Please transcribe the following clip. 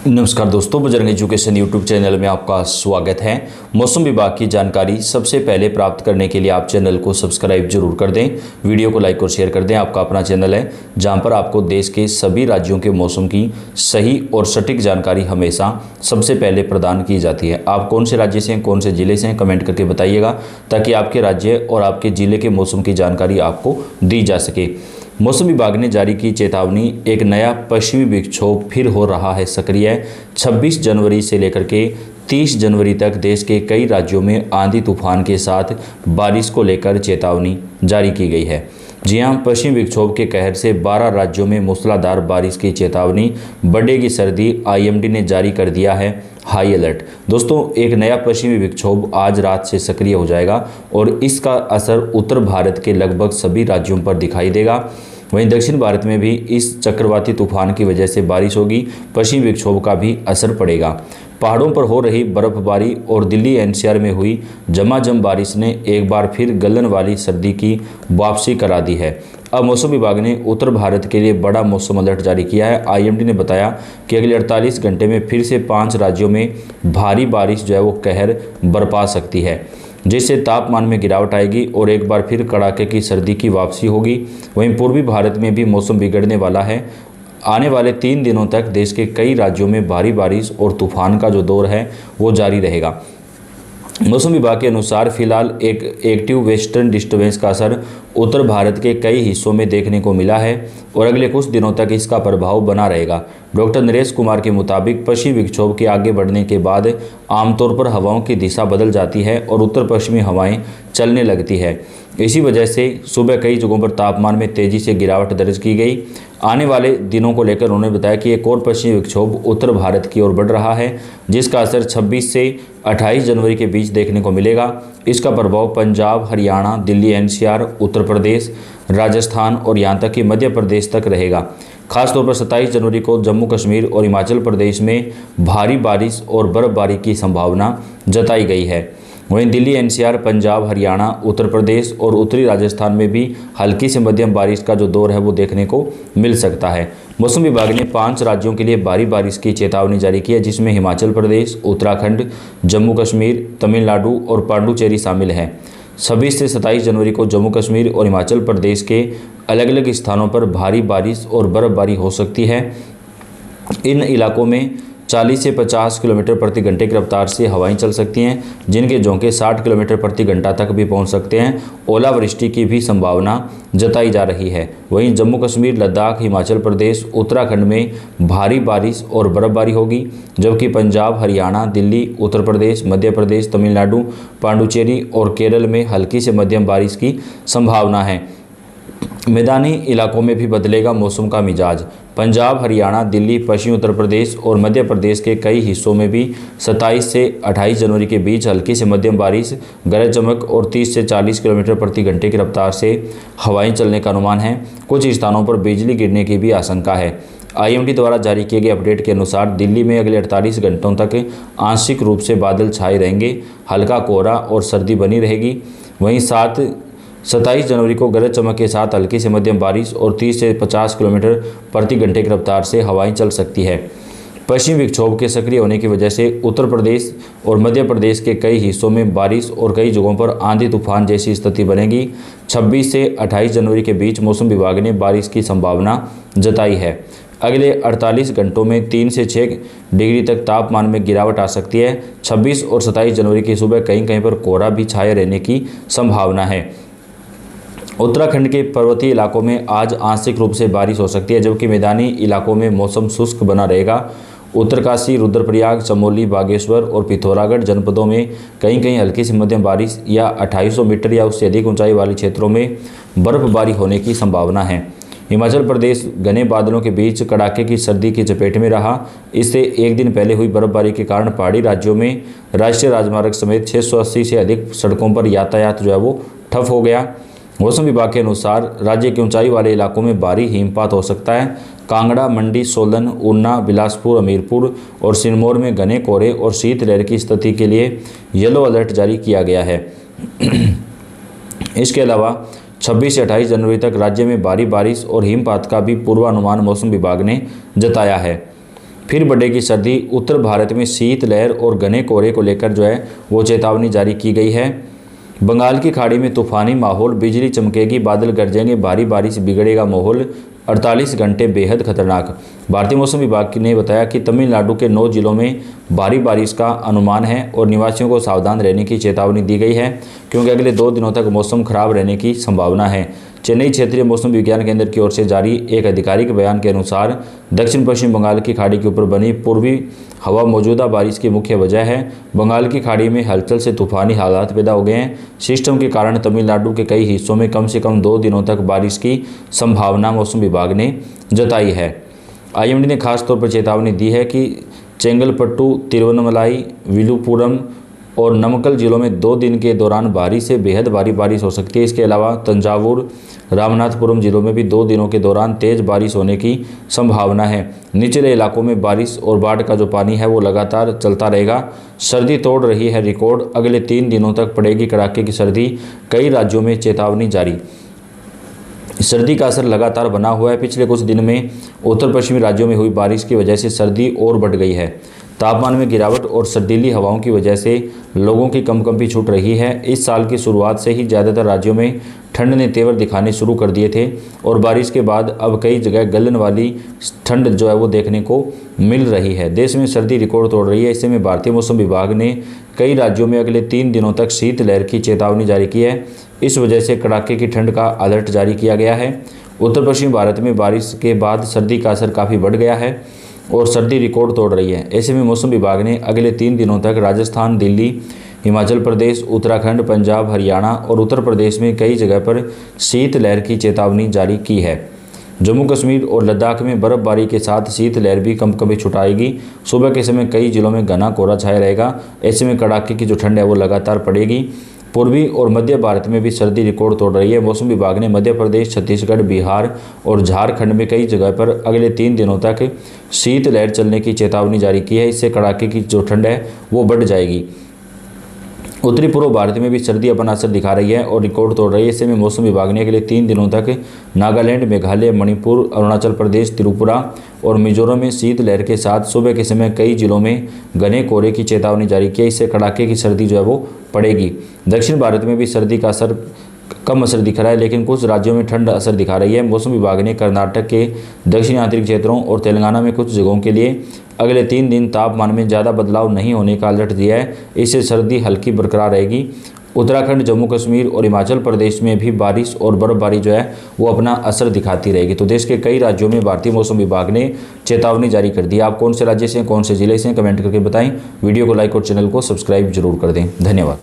नमस्कार दोस्तों, Bajrang education YouTube channel में आपका स्वागत है। मौसम विभाग की जानकारी सबसे पहले प्राप्त करने के लिए आप चैनल को सब्सक्राइब जरूर कर दें, वीडियो को लाइक और शेयर कर दें। आपका अपना चैनल है जहां पर आपको देश के सभी राज्यों के मौसम की सही और सटीक जानकारी हमेशा सबसे पहले प्रदान की जाती है। आप कौन से राज्य से हैं, कौन से ज़िले से हैं, कमेंट करके बताइएगा ताकि आपके राज्य और आपके ज़िले के मौसम की जानकारी आपको दी जा सके। मौसम विभाग ने जारी की चेतावनी, एक नया पश्चिमी विक्षोभ फिर हो रहा है सक्रिय। 26 जनवरी से लेकर के 30 जनवरी तक देश के कई राज्यों में आंधी तूफान के साथ बारिश को लेकर चेतावनी जारी की गई है। जी हां, पश्चिमी विक्षोभ के कहर से 12 राज्यों में मूसलाधार बारिश की चेतावनी, बढ़ेगी सर्दी। आईएमडी ने जारी कर दिया है हाई अलर्ट। दोस्तों, एक नया पश्चिमी विक्षोभ आज रात से सक्रिय हो जाएगा और इसका असर उत्तर भारत के लगभग सभी राज्यों पर दिखाई देगा। वहीं दक्षिण भारत में भी इस चक्रवाती तूफान की वजह से बारिश होगी, पश्चिमी विक्षोभ का भी असर पड़ेगा। पहाड़ों पर हो रही बर्फबारी और दिल्ली एनसीआर में हुई झमाझम बारिश ने एक बार फिर गलन वाली सर्दी की वापसी करा दी है। अब मौसम विभाग ने उत्तर भारत के लिए बड़ा मौसम अलर्ट जारी किया है। आईएमडी ने बताया कि अगले 48 घंटे में फिर से 5 राज्यों में भारी बारिश जो है वो कहर बरपा सकती है, जिससे तापमान में गिरावट आएगी और एक बार फिर कड़ाके की सर्दी की वापसी होगी। वहीं पूर्वी भारत में भी मौसम बिगड़ने वाला है। आने वाले 3 दिनों तक देश के कई राज्यों में भारी बारिश और तूफान का जो दौर है वो जारी रहेगा। मौसम विभाग के अनुसार फिलहाल एक एक्टिव वेस्टर्न डिस्टर्बेंस का असर उत्तर भारत के कई हिस्सों में देखने को मिला है और अगले कुछ दिनों तक इसका प्रभाव बना रहेगा। डॉक्टर नरेश कुमार के मुताबिक पश्चिमी विक्षोभ के आगे बढ़ने के बाद आमतौर पर हवाओं की दिशा बदल जाती है और उत्तर पश्चिमी हवाएं चलने लगती है। इसी वजह से सुबह कई जगहों पर तापमान में तेज़ी से गिरावट दर्ज की गई। आने वाले दिनों को लेकर उन्होंने बताया कि एक और पश्चिमी विक्षोभ उत्तर भारत की ओर बढ़ रहा है, जिसका असर 26 से 28 जनवरी के बीच देखने को मिलेगा। इसका प्रभाव पंजाब, हरियाणा, दिल्ली एनसीआर, उत्तर प्रदेश, राजस्थान और यहाँ तक कि मध्य प्रदेश तक रहेगा। खासतौर पर 27 जनवरी को जम्मू कश्मीर और हिमाचल प्रदेश में भारी बारिश और बर्फबारी की संभावना जताई गई है। वहीं दिल्ली एनसीआर, पंजाब, हरियाणा, उत्तर प्रदेश और उत्तरी राजस्थान में भी हल्की से मध्यम बारिश का जो दौर है वो देखने को मिल सकता है। मौसम विभाग ने 5 राज्यों के लिए भारी बारिश की चेतावनी जारी की है, जिसमें हिमाचल प्रदेश, उत्तराखंड, जम्मू कश्मीर, तमिलनाडु और पांडुचेरी शामिल हैं। 26 से 27 जनवरी को जम्मू कश्मीर और हिमाचल प्रदेश के अलग अलग स्थानों पर भारी बारिश और बर्फबारी हो सकती है। इन इलाकों में 40 से 50 किलोमीटर प्रति घंटे की रफ्तार से हवाएं चल सकती हैं, जिनके झोंके 60 किलोमीटर प्रति घंटा तक भी पहुंच सकते हैं। ओलावृष्टि की भी संभावना जताई जा रही है। वहीं जम्मू कश्मीर, लद्दाख, हिमाचल प्रदेश, उत्तराखंड में भारी बारिश और बर्फबारी होगी, जबकि पंजाब, हरियाणा, दिल्ली, उत्तर प्रदेश, मध्य प्रदेश, तमिलनाडु, पांडुचेरी और केरल में हल्की से मध्यम बारिश की संभावना है। मैदानी इलाकों में भी बदलेगा मौसम का मिजाज। पंजाब, हरियाणा, दिल्ली, पश्चिमी उत्तर प्रदेश और मध्य प्रदेश के कई हिस्सों में भी 27 से 28 जनवरी के बीच हल्की से मध्यम बारिश, गरज चमक और 30 से 40 किलोमीटर प्रति घंटे की रफ्तार से हवाएं चलने का अनुमान है। कुछ स्थानों पर बिजली गिरने की भी आशंका है। आईएमडी द्वारा जारी किए गए अपडेट के अनुसार दिल्ली में अगले 48 घंटों तक आंशिक रूप से बादल छाए रहेंगे, हल्का कोहरा और सर्दी बनी रहेगी। वहीं 27 जनवरी को गरज चमक के साथ हल्की से मध्यम बारिश और 30 से 50 किलोमीटर प्रति घंटे की रफ्तार से हवाएं चल सकती है। पश्चिमी विक्षोभ के सक्रिय होने की वजह से उत्तर प्रदेश और मध्य प्रदेश के कई हिस्सों में बारिश और कई जगहों पर आंधी तूफान जैसी स्थिति बनेगी। 26 से 28 जनवरी के बीच मौसम विभाग ने बारिश की संभावना जताई है। अगले 48 घंटों में 3 से 6 डिग्री तक तापमान में गिरावट आ सकती है। 26 और 27 जनवरी की सुबह कहीं कहीं पर कोहरा भी छाए रहने की संभावना है। उत्तराखंड के पर्वतीय इलाकों में आज आंशिक रूप से बारिश हो सकती है, जबकि मैदानी इलाकों में मौसम शुष्क बना रहेगा। उत्तरकाशी, रुद्रप्रयाग, चमोली, बागेश्वर और पिथौरागढ़ जनपदों में कहीं कहीं हल्की से मध्यम बारिश या 2800 मीटर या उससे अधिक ऊंचाई वाले क्षेत्रों में बर्फबारी होने की संभावना है। हिमाचल प्रदेश घने बादलों के बीच कड़ाके की सर्दी की चपेट में रहा। इससे एक दिन पहले हुई बर्फबारी के कारण पहाड़ी राज्यों में राष्ट्रीय राजमार्ग समेत 680 से अधिक सड़कों पर यातायात जो है वो ठप हो गया। मौसम विभाग के अनुसार राज्य के ऊंचाई वाले इलाकों में भारी हिमपात हो सकता है। कांगड़ा, मंडी, सोलन, ऊना, बिलासपुर, हमीरपुर और सिरमौर में घने कोहरे और शीतलहर की स्थिति के लिए येलो अलर्ट जारी किया गया है। इसके अलावा 26 से 28 जनवरी तक राज्य में भारी बारिश और हिमपात का भी पूर्वानुमान मौसम विभाग ने जताया है। फिर बढ़ेगी सर्दी। उत्तर भारत में शीतलहर और घने कोहरे को लेकर जो है वो चेतावनी जारी की गई है। बंगाल की खाड़ी में तूफानी माहौल, बिजली चमकेगी, बादल गरजेंगे, भारी बारिश, बिगड़ेगा माहौल, 48 घंटे बेहद खतरनाक। भारतीय मौसम विभाग ने बताया कि तमिलनाडु के 9 जिलों में भारी बारिश का अनुमान है और निवासियों को सावधान रहने की चेतावनी दी गई है, क्योंकि अगले 2 दिनों तक मौसम खराब रहने की संभावना है। चेन्नई क्षेत्रीय मौसम विज्ञान केंद्र की ओर से जारी एक आधिकारिक बयान के अनुसार दक्षिण पश्चिम बंगाल की खाड़ी के ऊपर बनी पूर्वी हवा मौजूदा बारिश की मुख्य वजह है। बंगाल की खाड़ी में हलचल से तूफानी हालात पैदा हो गए हैं। सिस्टम के कारण तमिलनाडु के कई हिस्सों में कम से कम 2 दिनों तक बारिश की संभावना मौसम विभाग ने जताई है। आईएमडी ने खास तौर पर चेतावनी दी है कि चेंगलपट्टू, तिरुवन्नमलाई, विलुपुरम और नमक्कल जिलों में 2 दिन के दौरान भारी से बेहद भारी बारिश हो सकती है। इसके अलावा तंजावुर, रामनाथपुरम जिलों में भी 2 दिनों के दौरान तेज बारिश होने की संभावना है। निचले इलाकों में बारिश और बाढ़ का जो पानी है वो लगातार चलता रहेगा। सर्दी तोड़ रही है रिकॉर्ड। अगले 3 दिनों तक पड़ेगी कड़ाके की सर्दी। कई राज्यों में चेतावनी जारी। सर्दी का असर लगातार बना हुआ है। पिछले कुछ दिन में उत्तर पश्चिमी राज्यों में हुई बारिश की वजह से सर्दी और बढ़ गई है। तापमान में गिरावट और सर्दीली हवाओं की वजह से लोगों की कंपकंपी छूट रही है। इस साल की शुरुआत से ही ज़्यादातर राज्यों में ठंड ने तेवर दिखाने शुरू कर दिए थे और बारिश के बाद अब कई जगह गलन वाली ठंड जो है वो देखने को मिल रही है। देश में सर्दी रिकॉर्ड तोड़ रही है। ऐसे में भारतीय मौसम विभाग ने कई राज्यों में अगले 3 दिनों तक शीतलहर की चेतावनी जारी की है। इस वजह से कड़ाके की ठंड का अलर्ट जारी किया गया है। उत्तर पश्चिमी भारत में बारिश के बाद सर्दी का असर काफ़ी बढ़ गया है और सर्दी रिकॉर्ड तोड़ रही है। ऐसे में मौसम विभाग ने अगले 3 दिनों तक राजस्थान, दिल्ली, हिमाचल प्रदेश, उत्तराखंड, पंजाब, हरियाणा और उत्तर प्रदेश में कई जगह पर शीतलहर की चेतावनी जारी की है। जम्मू कश्मीर और लद्दाख में बर्फबारी के साथ शीतलहर भी कंपकंपी छुटाएगी। सुबह के समय कई जिलों में घना कोहरा छाया रहेगा। ऐसे में कड़ाके की जो ठंड है वो लगातार पड़ेगी। पूर्वी और मध्य भारत में भी सर्दी रिकॉर्ड तोड़ रही है। मौसम विभाग ने मध्य प्रदेश, छत्तीसगढ़, बिहार और झारखंड में कई जगह पर अगले 3 दिनों तक शीतलहर चलने की चेतावनी जारी की है। इससे कड़ाके की जो ठंड है वो बढ़ जाएगी। उत्तरी पूर्व भारत में भी सर्दी अपना असर दिखा रही है और रिकॉर्ड तोड़ रही है। ऐसे में मौसम विभाग ने अगले 3 दिनों तक नागालैंड, मेघालय, मणिपुर, अरुणाचल प्रदेश, त्रिपुरा और मिजोरम में शीतलहर के साथ सुबह के समय कई जिलों में घने कोहरे की चेतावनी जारी की है। इससे कड़ाके की सर्दी जो है वो पड़ेगी। दक्षिण भारत में भी सर्दी का असर कम असर दिख रहा है, लेकिन कुछ राज्यों में ठंड असर दिखा रही है। मौसम विभाग ने कर्नाटक के दक्षिणी आंतरिक क्षेत्रों और तेलंगाना में कुछ जगहों के लिए अगले 3 दिन तापमान में ज़्यादा बदलाव नहीं होने का अलर्ट दिया है। इससे सर्दी हल्की बरकरार रहेगी। उत्तराखंड, जम्मू कश्मीर और हिमाचल प्रदेश में भी बारिश और बर्फबारी जो है वो अपना असर दिखाती रहेगी। तो देश के कई राज्यों में भारतीय मौसम विभाग ने चेतावनी जारी कर दी। आप कौन से राज्य से, कौन से जिले से, कमेंट करके बताएं। वीडियो को लाइक और चैनल को सब्सक्राइब जरूर कर दें। धन्यवाद।